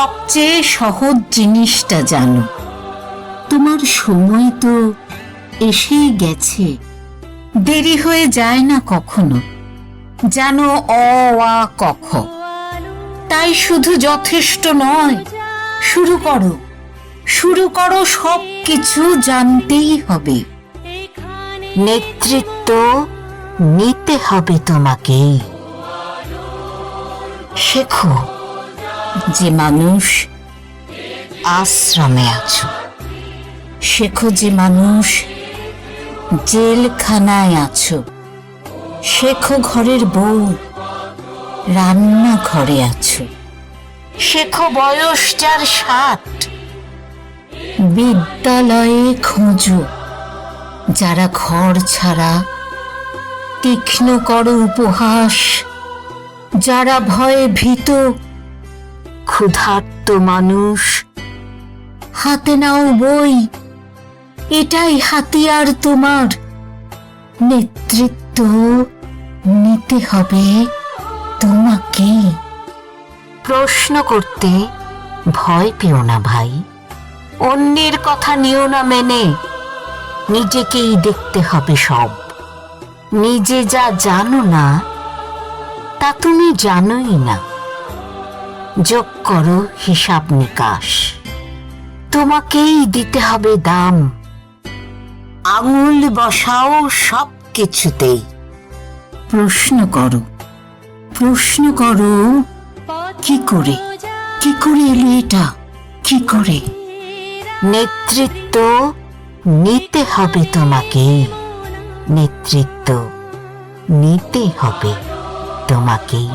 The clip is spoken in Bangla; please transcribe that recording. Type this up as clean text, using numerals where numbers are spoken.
সবচেয়ে সহজ জিনিসটা জানো, তোমার সময় তো এসেই গেছে, দেরি হয়ে যায় না কখনো। জানো অ আ ক খ, তাই শুধু যথেষ্ট নয়, শুরু করো, শুরু করো, সব কিছু জানতেই হবে। নেতৃত্ব নিতে হবে তোমাকে। শেখো যে মানুষ আশ্রমে আছো, শেখো যে মানুষ জেলখানায় আছো, শেখো ঘরের বউ রান্নাঘরে আছো, শেখো বয়স যার 60, বিদ্যালয়ে খোঁজো যারা ঘর ছাড়া, তীক্ষ্ণ করো উপহাস যারা ভয়ে ভীত, ক্ষুধার্ত মানুষ, হাতে নাও বই, এটাই হাতিয়ার তোমার। নেতৃত্ব নিতে হবে তোমাকে। প্রশ্ন করতে ভয় পেও না ভাই, অন্যের কথা নিও না মেনে, নিজেকেই দেখতে হবে সব। নিজে যা জানো না তা তুমি জানোই না। যোগ করো হিসাব নিকাশ, তোমাকেই দিতে হবে দাম। আঙুল বসাও সব কিছুতেই। প্রশ্ন করো, প্রশ্ন করো, কি করে, কি করে এলো এটা, কি করে? নেতৃত্ব নিতে হবে তোমাকে, নেতৃত্ব নিতে হবে তোমাকেই।